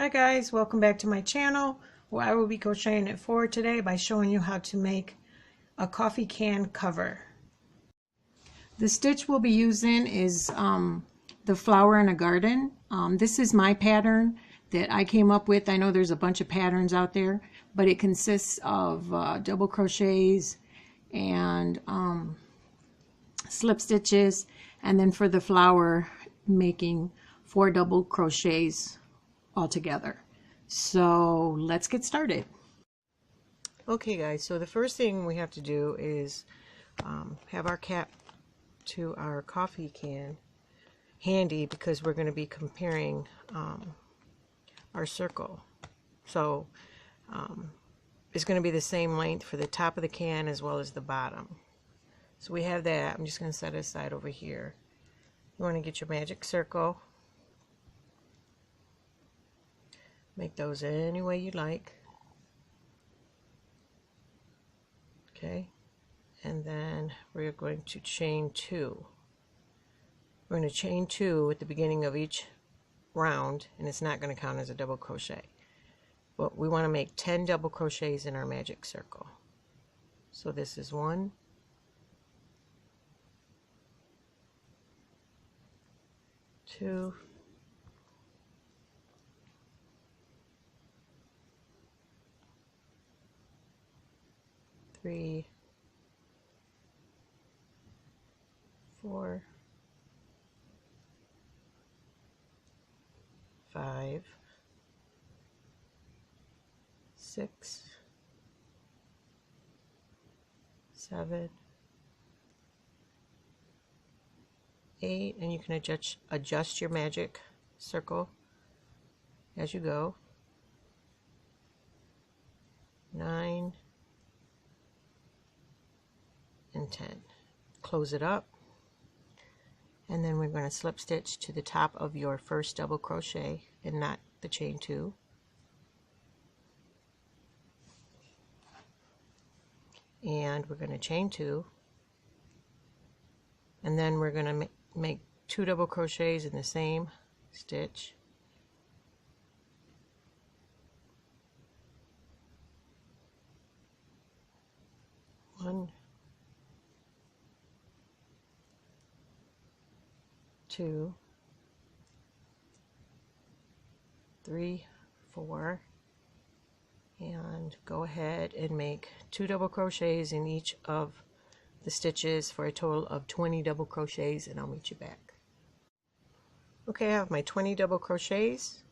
Hi guys, welcome back to my channel where I will be crocheting it forward today by showing you how to make a coffee can cover. The stitch we'll be using is the flower in a garden. This is my pattern that I came up with. I know there's a bunch of patterns out there, but it consists of double crochets and slip stitches, and then for the flower making 4 double crochets altogether. So let's get started. Okay guys, so the first thing we have to do is have our cap to our coffee can handy because we're going to be comparing our circle. So it's going to be the same length for the top of the can as well as the bottom. So we have that. I'm just going to set it aside over here. You want to get your magic circle. Make those any way you like. Okay, and then we're going to chain 2. We're going to chain 2 at the beginning of each round, and it's not going to count as a double crochet. But we want to make 10 double crochets in our magic circle. So this is 1, 2, 3, 4, 5, 6, 7, 8, and you can adjust your magic circle as you go. 9 and 10. Close it up, and then we're going to slip stitch to the top of your first double crochet and not the chain 2. And we're going to chain 2, and then we're going to make 2 double crochets in the same stitch. One, 2, 3, 4, and go ahead and make 2 double crochets in each of the stitches for a total of 20 double crochets, and I'll meet you back. Okay, I have my 20 double crochets.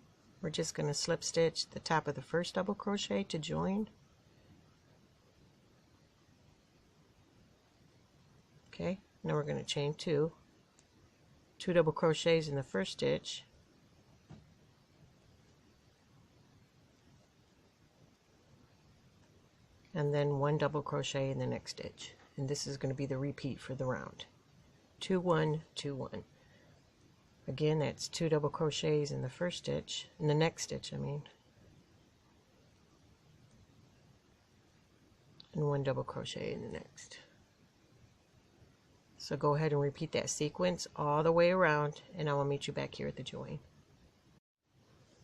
We're just going to slip stitch the top of the first double crochet to join. Okay, now we're going to chain 2 double crochets in the first stitch, and then 1 double crochet in the next stitch, and this is going to be the repeat for the round. 2, 1, 2, 1. Again, that's 2 double crochets in the first stitch, in the next stitch I mean, and 1 double crochet in the next. So go ahead and repeat that sequence all the way around, and I will meet you back here at the join.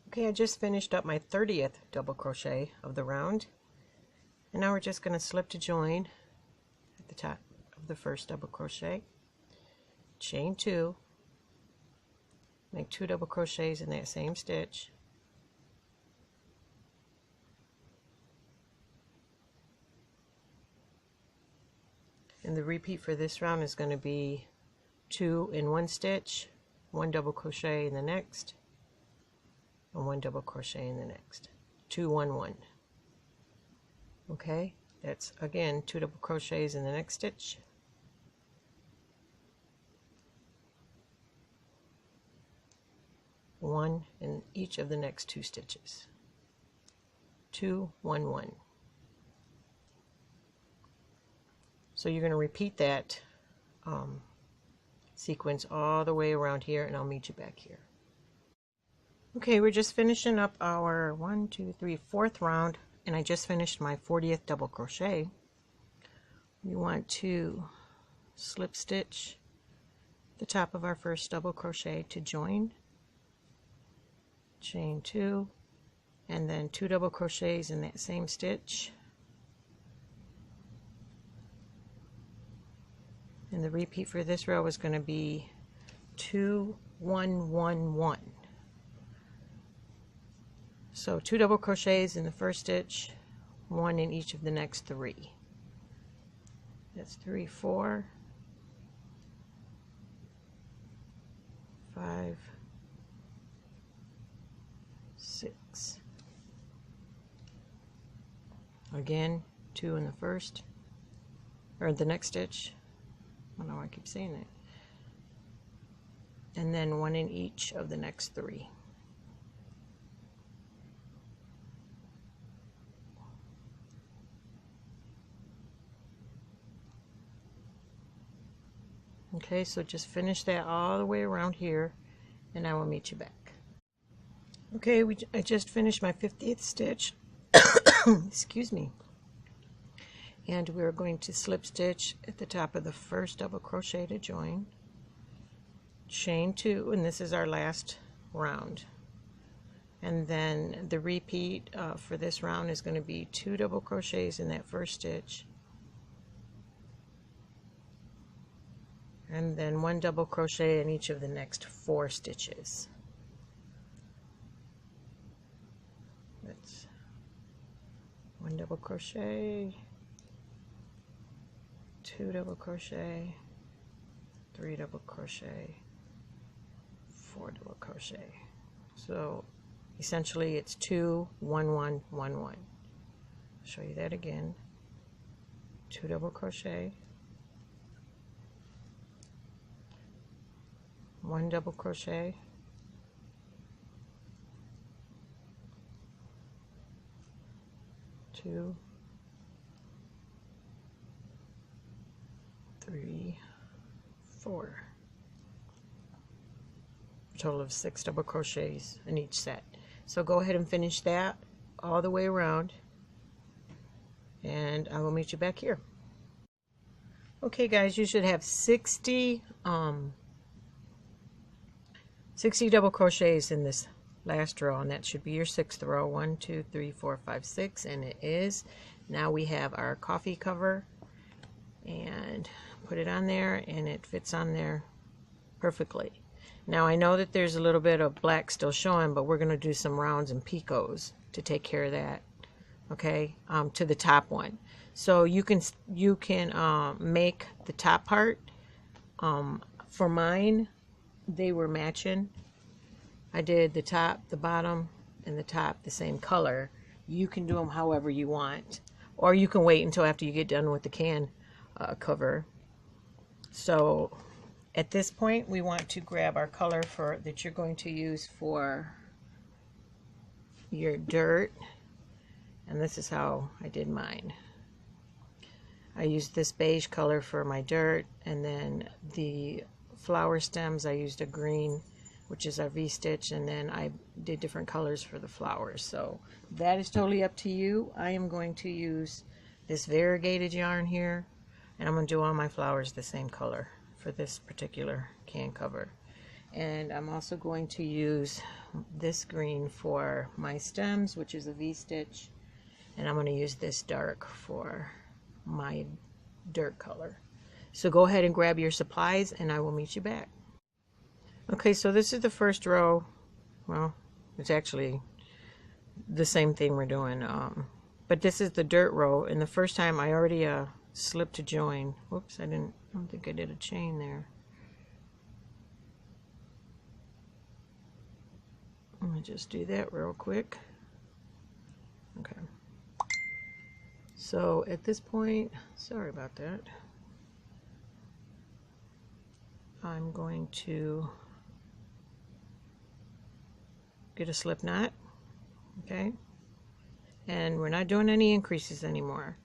Okay, I just finished up my 30th double crochet of the round, and now we're just going to slip to join at the top of the first double crochet, chain 2, make 2 double crochets in that same stitch, and the repeat for this round is going to be 2 in one stitch, 1 double crochet in the next, and 1 double crochet in the next. 2, 1, 1. Okay, that's again 2 double crochets in the next stitch, one in each of the next 2 stitches. 2, 1, 1. So you're going to repeat that sequence all the way around here, and I'll meet you back here. Okay, we're just finishing up our 1, 2, 3, 4th round, and I just finished my 40th double crochet. You want to slip stitch the top of our first double crochet to join, chain 2, and then 2 double crochets in that same stitch, and the repeat for this row is going to be 2 1 1 1. So 2 double crochets in the first stitch, 1 in each of the next 3. That's 3 4 5 6. Again, 2 in the first, or the next stitch. I don't know why I keep saying that. And then 1 in each of the next 3. Okay, so just finish that all the way around here, and I will meet you back. Okay, I just finished my 50th stitch. Excuse me. And we're going to slip stitch at the top of the first double crochet to join, chain 2, and this is our last round. And then the repeat for this round is going to be 2 double crochets in that first stitch, and then 1 double crochet in each of the next 4 stitches. That's 1 double crochet, 2 double crochet, 3 double crochet, 4 double crochet. So essentially it's 2 1 1 1 1. I'll show you that again. 2 double crochet, 1 double crochet, 2 3 4. A total of 6 double crochets in each set. So go ahead and finish that all the way around, and I will meet you back here. Okay guys, you should have 60 double crochets in this last row, and that should be your 6th row. 1 2 3 4 5 6, and it is. Now we have our coffee cover, and put it on there, and it fits on there perfectly. Now I know that there's a little bit of black still showing, but we're going to do some rounds and picots to take care of that, okay, to the top one. So you can make the top part. For mine, they were matching. I did the top, the bottom, and the top the same color. You can do them however you want, or you can wait until after you get done with the can cover. So at this point, we want to grab our color that you're going to use for your dirt, and this is how I did mine. I used this beige color for my dirt, and then the flower stems I used a green, which is our V-stitch, and then I did different colors for the flowers. So that is totally up to you. I am going to use this variegated yarn here, and I'm going to do all my flowers the same color for this particular can cover. And I'm also going to use this green for my stems, which is a V-stitch, and I'm going to use this dark for my dirt color. So go ahead and grab your supplies, and I will meet you back. Okay, so this is the first row. Well, it's actually the same thing we're doing, but this is the dirt row, and the first time I already slipped to join. Whoops, I don't think I did a chain there. Let me just do that real quick. Okay. So at this point, sorry about that, I'm going to get a slip knot, okay? And we're not doing any increases anymore.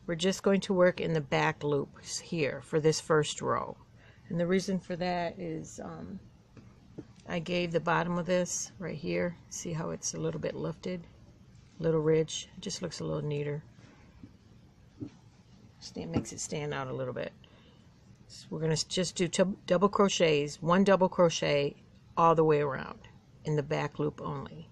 We're just going to work in the back loops here for this first row. And the reason for that is I gave the bottom of this right here, see how it's a little bit lifted, little ridge. It just looks a little neater. It makes it stand out a little bit. So we're going to just do double crochets, 1 double crochet all the way around in the back loop only.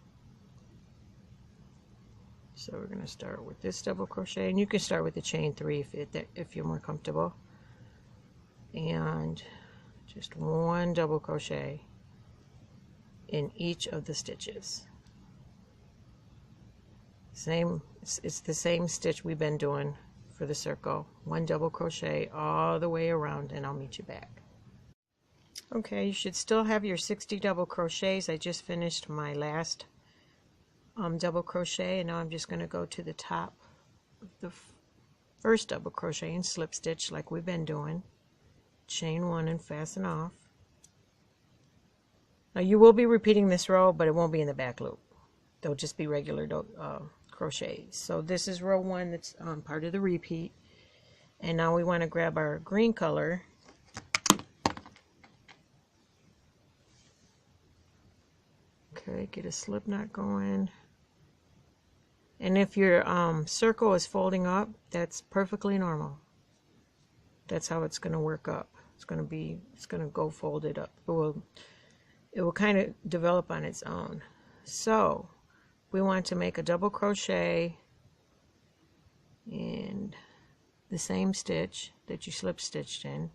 So we're going to start with this double crochet, and you can start with the chain 3 if you're more comfortable, and just one double crochet in each of the stitches. It's the same stitch we've been doing for the circle. One double crochet all the way around, and I'll meet you back. Okay, you should still have your 60 double crochets. I just finished my last double crochet, and now I'm just going to go to the top of the first double crochet and slip stitch like we've been doing. Chain 1 and fasten off. Now you will be repeating this row, but it won't be in the back loop. They'll just be regular crochets. So this is row 1 that's part of the repeat, and now we want to grab our green color. Okay, get a slip knot going. And if your circle is folding up, that's perfectly normal. That's how it's going to work up. It's going to go folded up. It will kind of develop on its own. So we want to make a double crochet in the same stitch that you slip stitched in.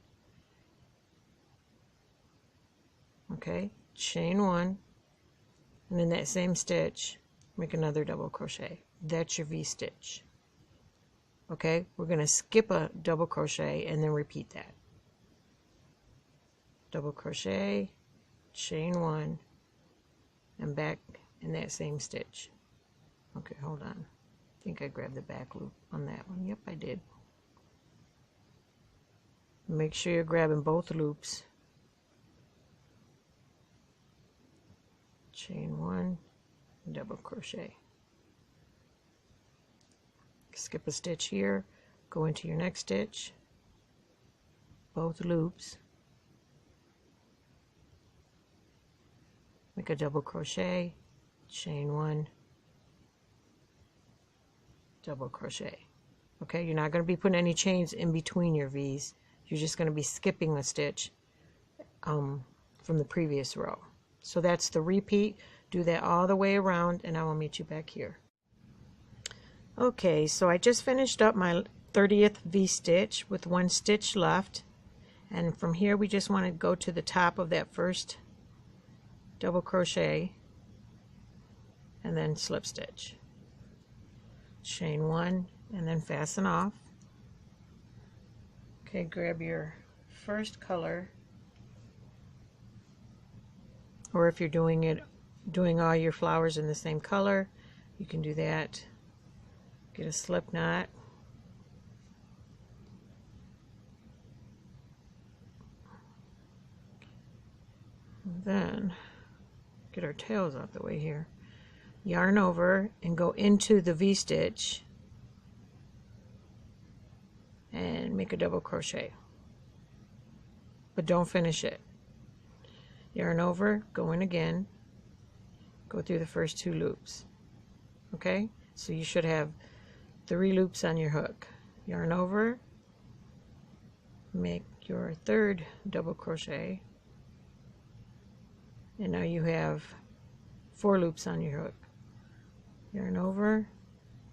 Okay, chain 1, and in that same stitch make another double crochet. That's your V stitch. Okay, we're going to skip a double crochet and then repeat that. Double crochet, chain 1, and back in that same stitch. Okay, hold on. I think I grabbed the back loop on that one. Yep, I did. Make sure you're grabbing both loops. Chain 1, double crochet. Skip a stitch here, go into your next stitch, both loops, make a double crochet, chain 1, double crochet. Okay, you're not going to be putting any chains in between your V's. You're just going to be skipping a stitch from the previous row. So that's the repeat. Do that all the way around, and I will meet you back here. Okay, so I just finished up my 30th V-stitch with one stitch left, and from here we just want to go to the top of that first double crochet and then slip stitch. Chain 1 and then fasten off. Okay, grab your first color, or if you're doing all your flowers in the same color, you can do that. Get a slip knot, and then get our tails out the way here. Yarn over and go into the V-stitch and make a double crochet, but don't finish it. Yarn over, go in again, go through the first 2 loops. Okay, so you should have 3 loops on your hook. Yarn over, make your 3rd double crochet, and now you have 4 loops on your hook. Yarn over,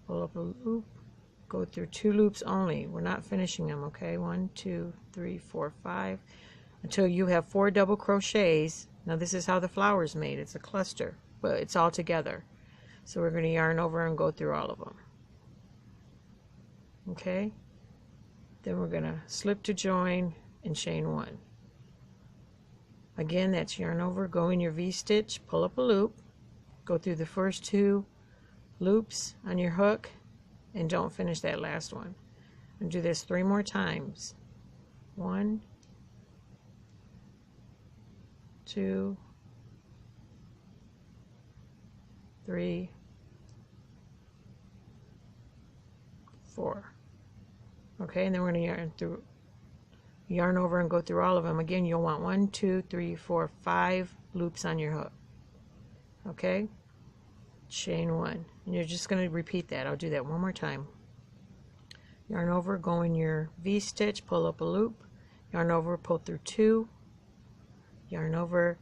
pull up a loop, go through 2 loops only. We're not finishing them, okay? 1, 2, 3, 4, 5, until you have 4 double crochets. Now this is how the flower is made. It's a cluster, but it's all together. So we're going to yarn over and go through all of them. Okay, then we're going to slip to join and chain 1. Again, that's yarn over, go in your V-stitch, pull up a loop, go through the first 2 loops on your hook, and don't finish that last one. And do this 3 more times. 1, 2, 3, 4. Okay, and then we're going to yarn over and go through all of them. Again, you'll want 1, 2, 3, 4, 5 loops on your hook. Okay, chain 1, and you're just going to repeat that. I'll do that one more time. Yarn over, go in your V-stitch, pull up a loop, yarn over, pull through 2, yarn over,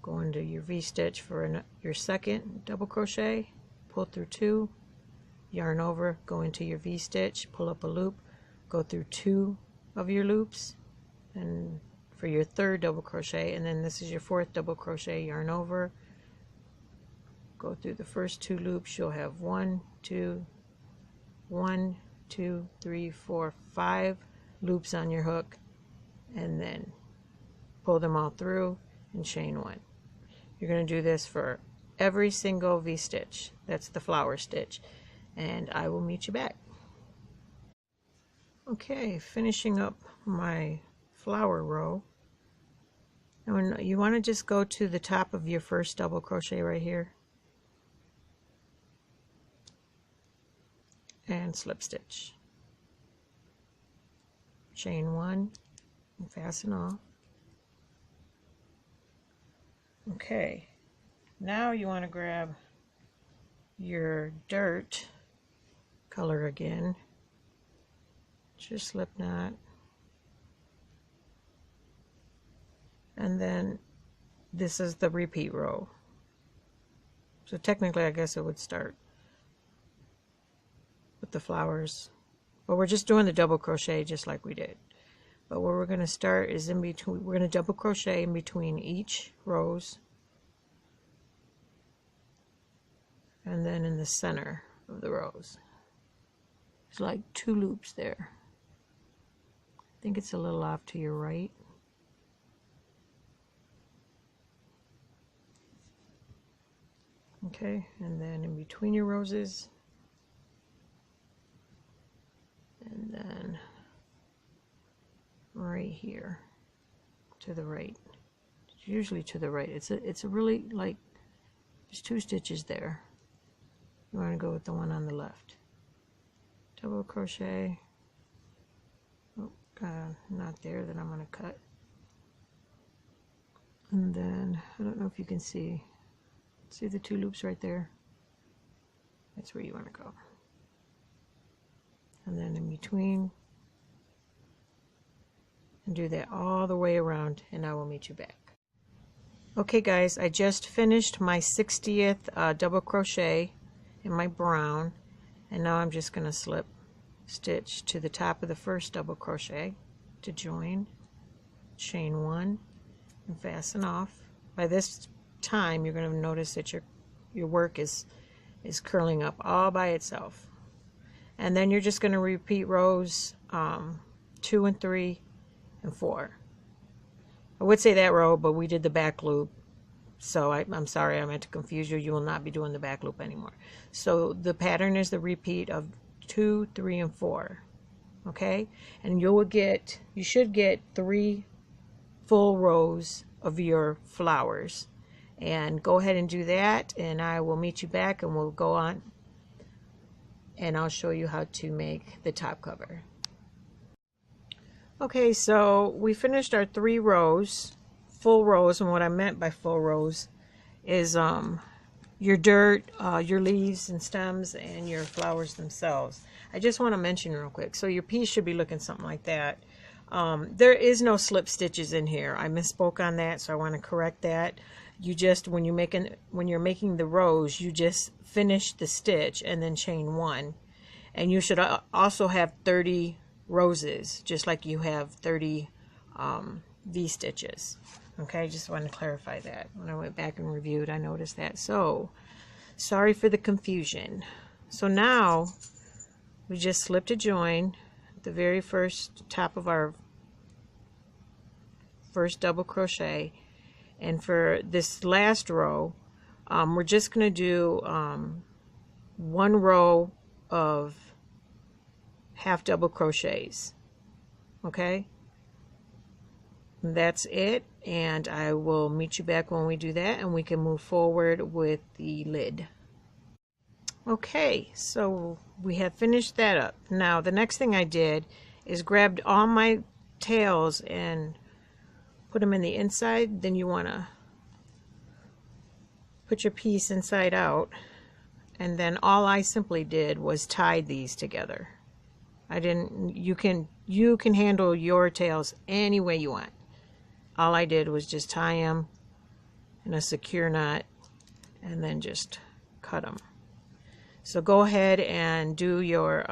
go into your V-stitch for your second double crochet, pull through 2, yarn over, go into your V-stitch, pull up a loop, go through 2 of your loops, and for your 3rd double crochet, and then this is your 4th double crochet, yarn over, go through the first 2 loops. You'll have 1, 2, 3, 4, 5 loops on your hook, and then pull them all through and chain 1. You're going to do this for every single V-stitch. That's the flower stitch, and I will meet you back. Okay, finishing up my flower row. And you want to just go to the top of your first double crochet right here and slip stitch, chain 1 and fasten off. Okay, now you want to grab your dirt color again, it's your slip knot, and then this is the repeat row. So technically I guess it would start with the flowers, but we're just doing the double crochet just like we did. But where we're going to start is in between. We're going to double crochet in between each rows, and then in the center of the rows. It's like 2 loops there. I think it's a little off to your right. Okay, and then in between your roses, and then right here to the right. It's usually to the right. It's a really, like, there's 2 stitches there. You want to go with the one on the left. Double crochet. Oh, not there, then I'm going to cut. And then I don't know if you can see the 2 loops right there. That's where you want to go. And then in between, and do that all the way around, and I will meet you back. Okay guys, I just finished my 60th double crochet in my brown, and now I'm just going to slip stitch to the top of the first double crochet to join, chain 1 and fasten off. By this time you're going to notice that your work is curling up all by itself, and then you're just going to repeat rows 2 and 3 and 4. I would say that row, but we did the back loop, so I'm sorry I meant to confuse you. You will not be doing the back loop anymore. So the pattern is the repeat of 2, 3, and 4. Okay, and you should get 3 full rows of your flowers. And go ahead and do that, and I will meet you back, and we'll go on, and I'll show you how to make the top cover. Okay, so we finished our 3 rows, full rows, and what I meant by full rows is your dirt, your leaves and stems, and your flowers themselves. I just want to mention real quick, so your piece should be looking something like that. There is no slip stitches in here. I misspoke on that, so I want to correct that. You just, when you're making the rows, you just finish the stitch and then chain 1, and you should also have 30 roses, just like you have 30 V stitches. Okay, just want to clarify that. When I went back and reviewed, I noticed that. So sorry for the confusion. So now we just slipped a join at the very first top of our first double crochet, and for this last row we're just going to do 1 row of half double crochets. Okay, that's it, and I will meet you back when we do that, and we can move forward with the lid. Okay, so we have finished that up. Now the next thing I did is grabbed all my tails and put them in the inside. Then you want to put your piece inside out, and then all I simply did was tie these together. I didn't, you can handle your tails any way you want. All I did was just tie them in a secure knot and then just cut them. So go ahead and do your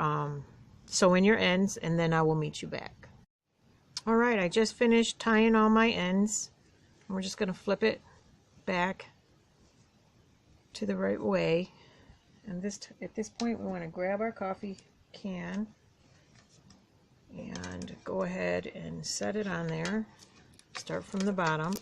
sew in your ends, and then I will meet you back. Alright, I just finished tying all my ends. We're just going to flip it back to the right way. And at this point, we want to grab our coffee can and go ahead and set it on there. Start from the bottom.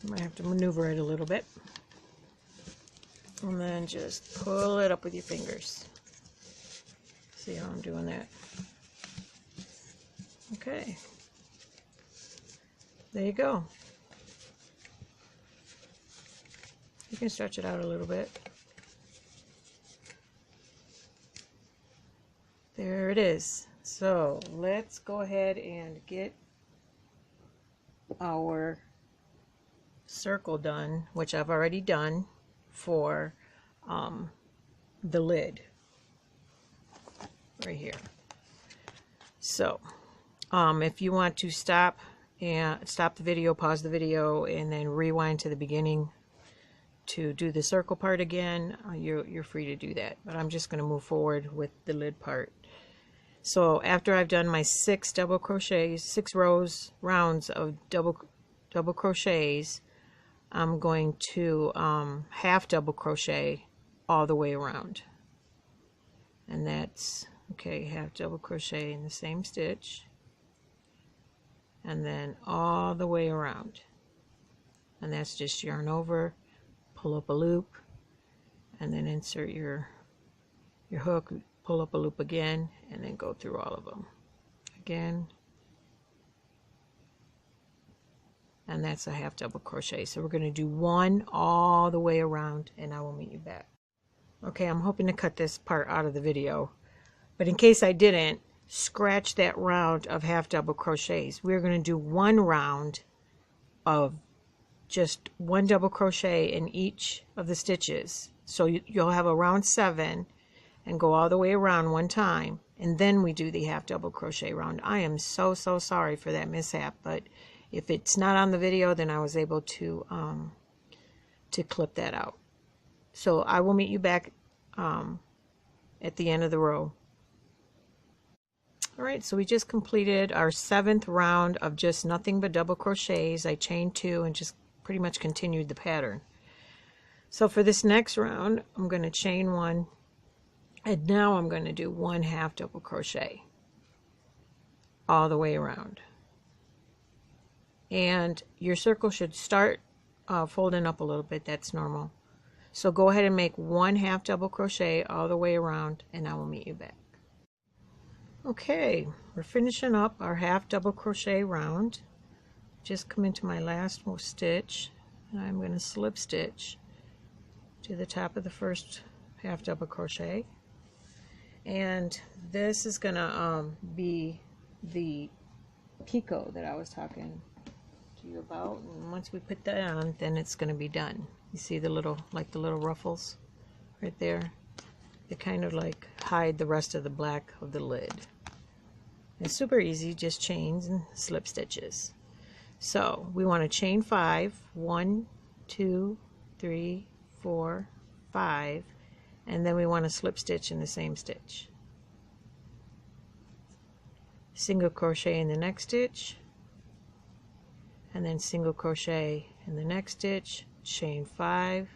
You might have to maneuver it a little bit. And then just pull it up with your fingers. See how I'm doing that? Okay. There you go. You can stretch it out a little bit. There it is. So let's go ahead and get our circle done, which I've already done for the lid right here. So if you want to stop the video, pause the video, and then rewind to the beginning to do the circle part again, you're free to do that, but I'm just going to move forward with the lid part. So after I've done my 6 double crochets, 6 rounds of double crochets, I'm going to half double crochet all the way around, and that's okay. Half double crochet in the same stitch, and then all the way around, and that's just yarn over, pull up a loop, and then insert your hook, pull up a loop again, and then go through all of them again. And that's a half double crochet. So we're going to do 1 all the way around, and I will meet you back. Okay, I'm hoping to cut this part out of the video, but in case I didn't, scratch that round of half double crochets. We're going to do 1 round of just 1 double crochet in each of the stitches. So you'll have a round 7 and go all the way around 1 time, and then we do the half double crochet round. I am so sorry for that mishap, but if it's not on the video, then I was able to clip that out. So I will meet you back at the end of the row. Alright, so we just completed our 7th round of just nothing but double crochets. I chained 2 and just pretty much continued the pattern. So for this next round, I'm going to chain 1, and now I'm going to do 1 half double crochet all the way around. And your circle should start folding up a little bit. That's normal. So go ahead and make 1 half double crochet all the way around, and I will meet you back. Okay, we're finishing up our half double crochet round. Just come into my last stitch, and I'm going to slip stitch to the top of the first half double crochet, and this is going to be the picot that I was talking to you about. And once we put that on, then it's going to be done. You see the little, like the little ruffles right there? They kind of like hide the rest of the black of the lid. It's super easy, just chains and slip stitches. So we want to chain 5, 1, 2, 3, 4, 5, and then we want to slip stitch in the same stitch. Single crochet in the next stitch, and then single crochet in the next stitch, chain 5,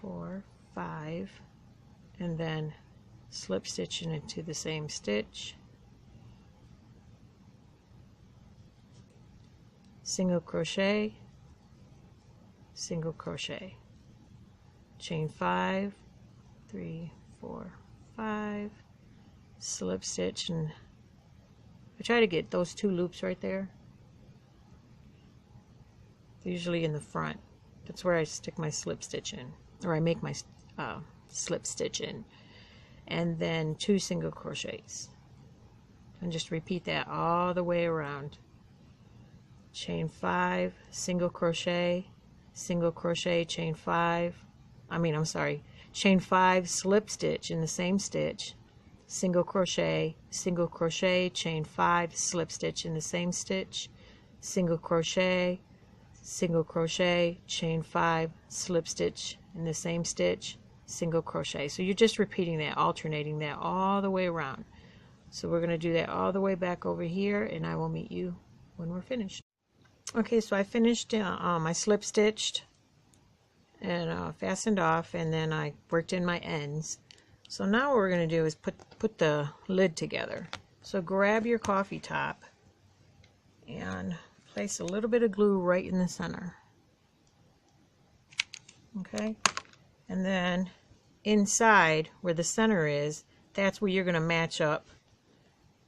4, 5, and then slip stitching into the same stitch, single crochet, single crochet, chain 5, 3, 4, 5, slip stitch, and I try to get those 2 loops right there. They're usually in the front. That's where I stick my slip stitch in, or I make my slip stitch in, and then 2 single crochets, and just repeat that all the way around. Chain 5, single crochet, chain 5, chain 5, slip stitch in the same stitch, single crochet, chain 5, slip stitch in the same stitch, single crochet, chain 5, slip stitch in the same stitch, single crochet. So you're just repeating that, alternating that all the way around. So we're going to do that all the way back over here, and I will meet you when we're finished. Okay, so I finished, I slip stitched and fastened off, and then I worked in my ends. So now what we're going to do is put the lid together. So grab your coffee top and place a little bit of glue right in the center. Okay, and then inside where the center is, that's where you're going to match up.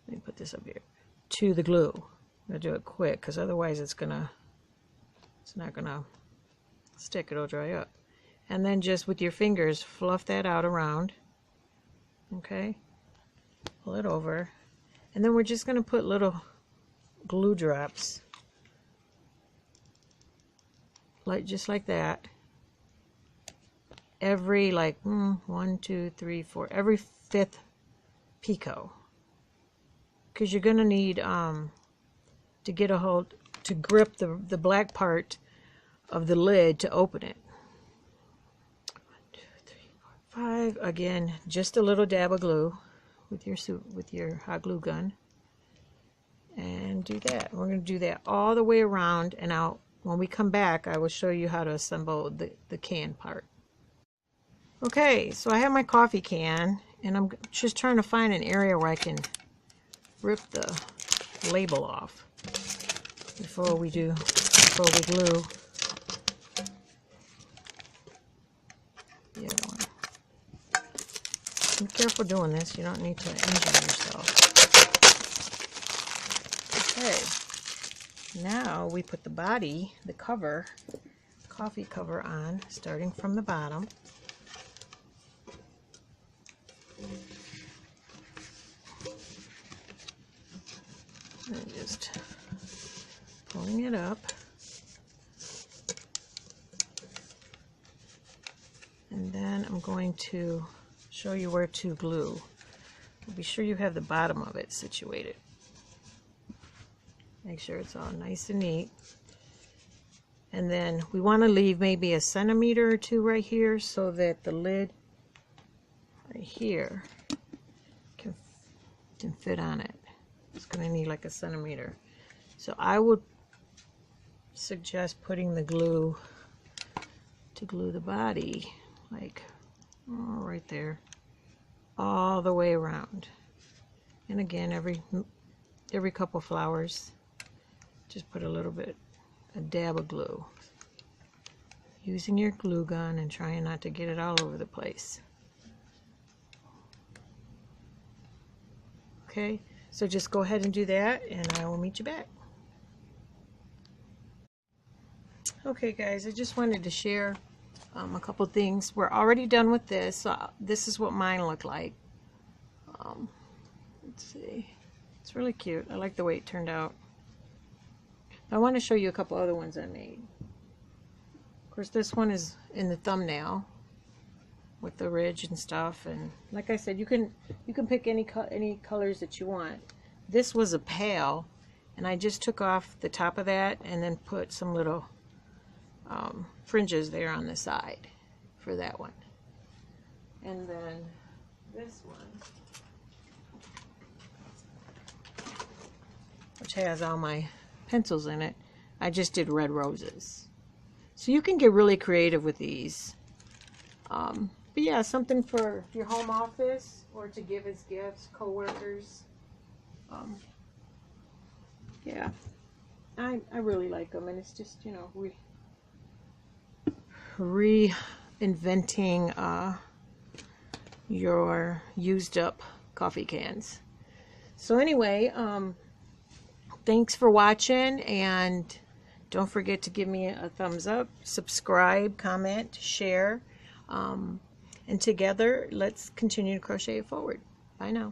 Let me put this up here to the glue. I'm going to do it quick because otherwise it's not gonna stick. It'll dry up. And then just with your fingers fluff that out around. Okay, pull it over, and then we're just going to put little glue drops, just like that, every like 1, 2, 3, 4, every 5th picot, because you're going to need to get a hold, to grip the black part of the lid to open it. 5, again, just a little dab of glue with your hot glue gun, and do that. We're going to do that all the way around, and when we come back I will show you how to assemble the can part. Okay, so I have my coffee can, and I'm just trying to find an area where I can rip the label off before we glue. The other one. Be careful doing this, you don't need to injure yourself. Okay, now we put the body, the cover, coffee cover on, starting from the bottom. And just pulling it up. And then I'm going to show you where to glue. Be sure you have the bottom of it situated. Make sure it's all nice and neat. And then we want to leave maybe a centimeter or 2 right here so that the lid right here can fit on it. It's going to need like a centimeter. So I would suggest putting the glue to glue the body like right there, all the way around. And again, every couple flowers, just put a little bit, a dab of glue, using your glue gun and trying not to get it all over the place. Okay, so just go ahead and do that, and I will meet you back. Okay guys, I just wanted to share a couple things. We're already done with this. So this is what mine look like. Let's see, it's really cute. I like the way it turned out. I want to show you a couple other ones I made. Of course, this one is in the thumbnail with the ridge and stuff, and like I said, you can pick any colors that you want. This was a pail, and I just took off the top of that and then put some little fringes there on the side for that one. And then this one, which has all my pencils in it, I just did red roses. So you can get really creative with these. But yeah, something for your home office or to give as gifts, co-workers. Yeah, I really like them, and it's just, you know, reinventing your used up coffee cans. So anyway, thanks for watching, and don't forget to give me a thumbs up, subscribe, comment, share, and together let's continue to crochet it forward. Bye now.